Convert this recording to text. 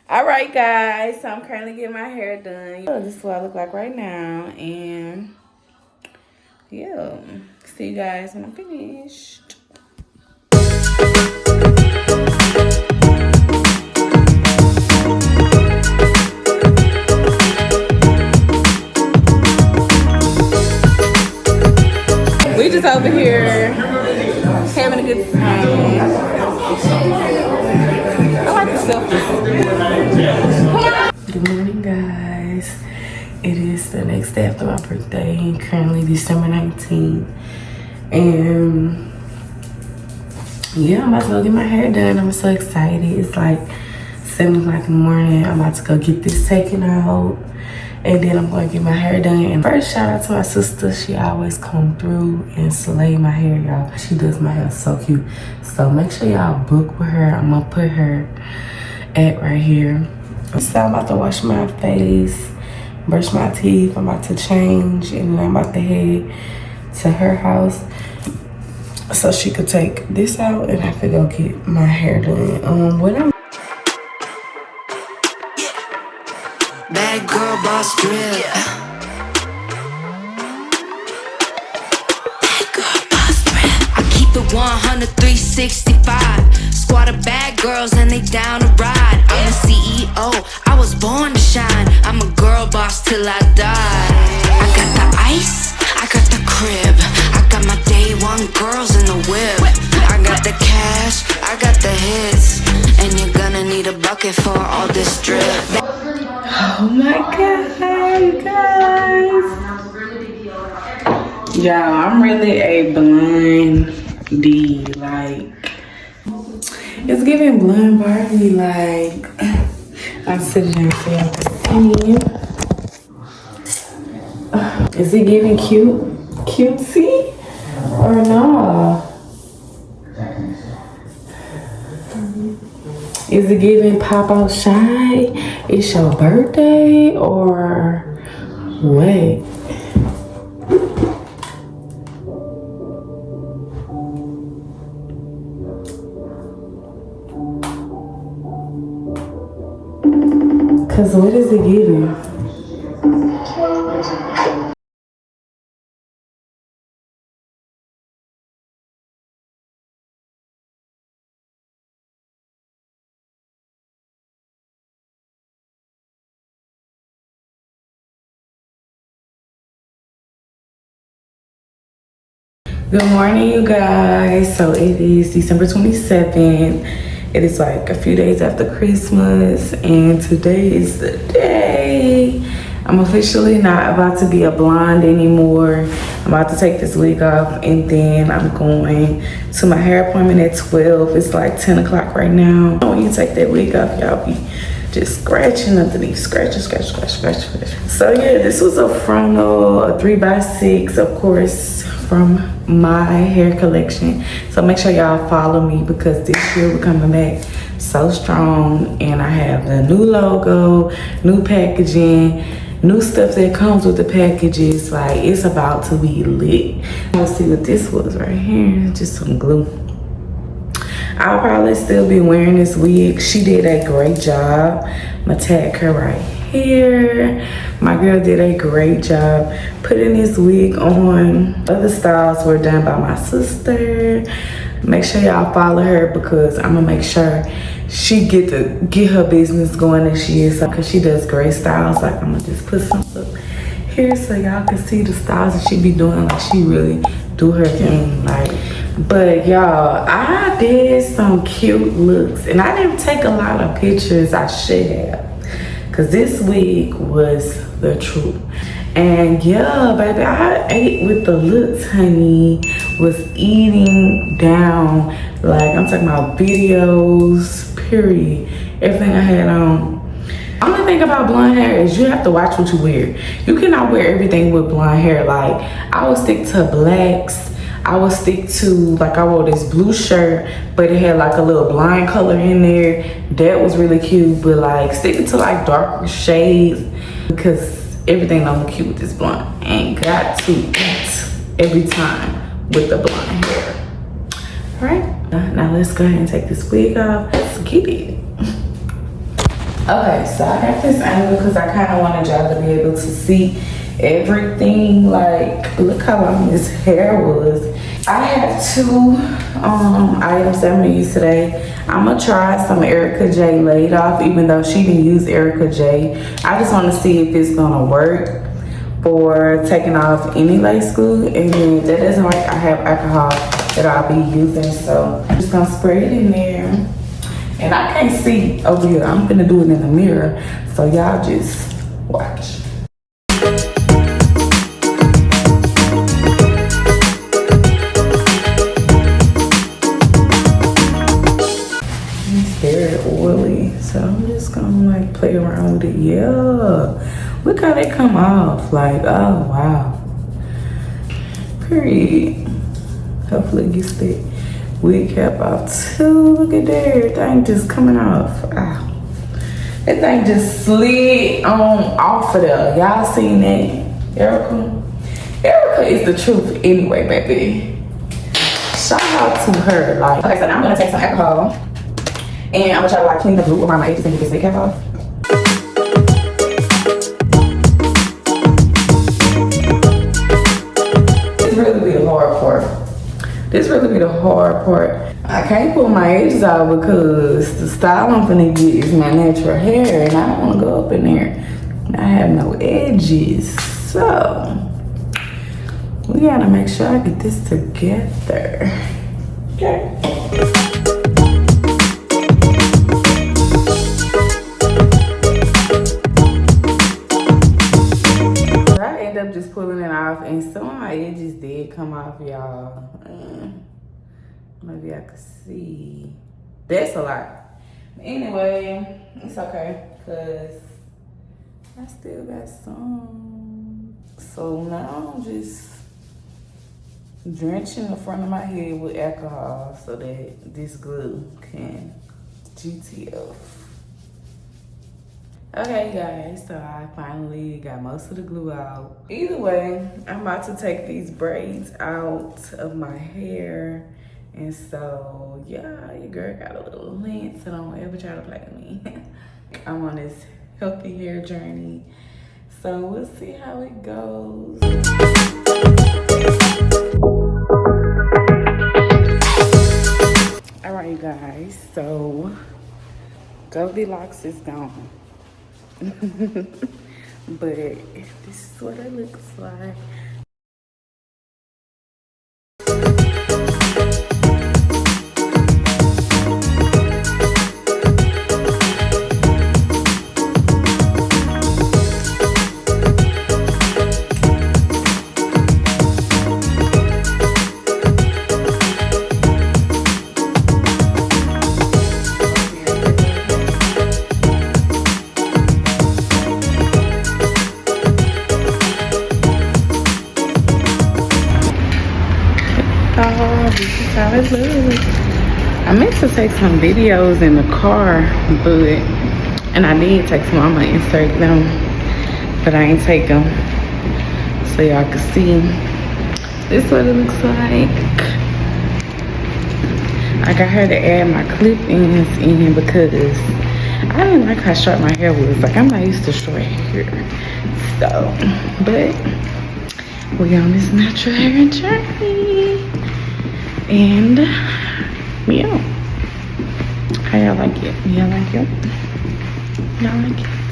All right, guys. So I'm currently getting my hair done. This is what I look like right now, and yeah, see you guys when I'm finished. We just over here having a good time. I like the selfies. Good morning, guys. It is the next day after my birthday, currently December 19th. And yeah, I'm about to go get my hair done. I'm so excited. It's like 7 o'clock in the morning. I'm about to go get this taken out. And then I'm going to get my hair done. And first, shout out to my sister. She always come through and slay my hair, y'all. She does my hair so cute. So make sure y'all book with her. I'm going to put her at right here. So I'm about to wash my face, brush my teeth. I'm about to change. And then I'm about to head to her house so she could take this out and I could go get my hair done. Bad girl boss drip. Bad girl boss drip. I keep it 100, 365. Squad of bad girls and they down to ride. I'm the CEO, I was born to shine. I'm a girl boss till I die. I got the ice, I got the crib. I got my day one girls in the whip. I got the cash, I got the hits. And you're gonna need a bucket for all this drip. Oh my god, you guys. Y'all, I'm really a blondie. Like, it's giving blonde Barbie. Like, I'm sitting there so y'all can see. Is it giving cutesy or no? Is it giving pop out shy? It's your birthday or what? Cause what is it giving? Good morning, you guys. So it is December 27th. It is like a few days after Christmas, and today is the day. I'm officially not about to be a blonde anymore. I'm about to take this wig off, and then I'm going to my hair appointment at 12. It's like 10 o'clock right now. When you take that wig off, y'all be just scratching underneath, scratch. So yeah, this was a frontal, a 3x6, of course, from my hair collection. So make sure y'all follow me because this year we're coming back so strong, and I have the new logo, new packaging, new stuff that comes with the packages. Like, it's about to be lit. Let's see what this was right here. Just some glue. I'll probably still be wearing this wig. She did a great job. I'm gonna tag her right here. My girl did a great job putting this wig on. Other styles were done by my sister. Make sure y'all follow her because I'm gonna make sure she get her business going this year. So, cause she does great styles. Like, I'm gonna just put some up here so y'all can see the styles that she be doing. Like, she really do her thing. Like, but y'all, I did some cute looks, and I didn't take a lot of pictures. I should have, cause this wig was the truth. And yeah, baby, I ate with the looks, honey. Was eating down. Like, I'm talking about videos, period. Everything I had on. Only thing about blonde hair is you have to watch what you wear. You cannot wear everything with blonde hair. Like, I would stick to blacks. I would stick to, like, I wore this blue shirt, but it had like a little blind color in there. That was really cute. But like, sticking to like darker shades because everything don't look cute with this blonde. Ain't got to eat every time with the blonde hair. All right, Now let's go ahead and take this wig off. Let's get it. Okay, so I got this angle because I kind of wanted y'all to be able to see everything. Like, look how long this hair was. I have two items that I'm gonna use today. I'm gonna try some Erica J laid off, even though she didn't use Erica J. I just want to see if it's gonna work for taking off any lace glue. And then if that doesn't work, I have alcohol that I'll be using. So I'm just gonna spray it in there. And I can't see over here. I'm gonna do it in the mirror. So y'all just watch. It's very oily. So I'm just gonna like play around with it. Yeah. Look how they come off. Like, oh wow. Period. Hopefully it gets that wig cap off too. Look at that, everything just coming off. Ow. That thing just slid on off of there. Y'all seen that? Erica? Erica is the truth anyway, baby. Shout out to her. Like, okay, so now I'm gonna take some alcohol and I'm gonna try to like clean the glue around my edges and get this wig cap off. This really be the hard part. This really be the hard part. I can't pull my edges out because the style I'm finna get is my natural hair and I don't wanna go up in there. I have no edges. So, we gotta make sure I get this together. Okay. I end up just pulling it off and some of my edges did come off, y'all. Maybe I could see. That's a lot. But anyway, it's okay because I still got some. So now I'm just drenching the front of my head with alcohol so that this glue can GTF. Okay guys, so I finally got most of the glue out. Either way, I'm about to take these braids out of my hair. And so, yeah, your girl got a little length, so don't ever try to play with me. I'm on this healthy hair journey. So we'll see how it goes. All right, you guys, so Goldilocks is gone. But this is what it looks like. This is how it looks. I meant to take some videos in the car, and I did take some. I'm gonna insert them, but I ain't take them so y'all can see. This is what it looks like. I got her to add my clip ends in because I didn't like how short my hair was. Like, I'm not used to short hair. So, but we on this natural hair journey. And yeah, how y'all like it? Y'all like it? Y'all like it?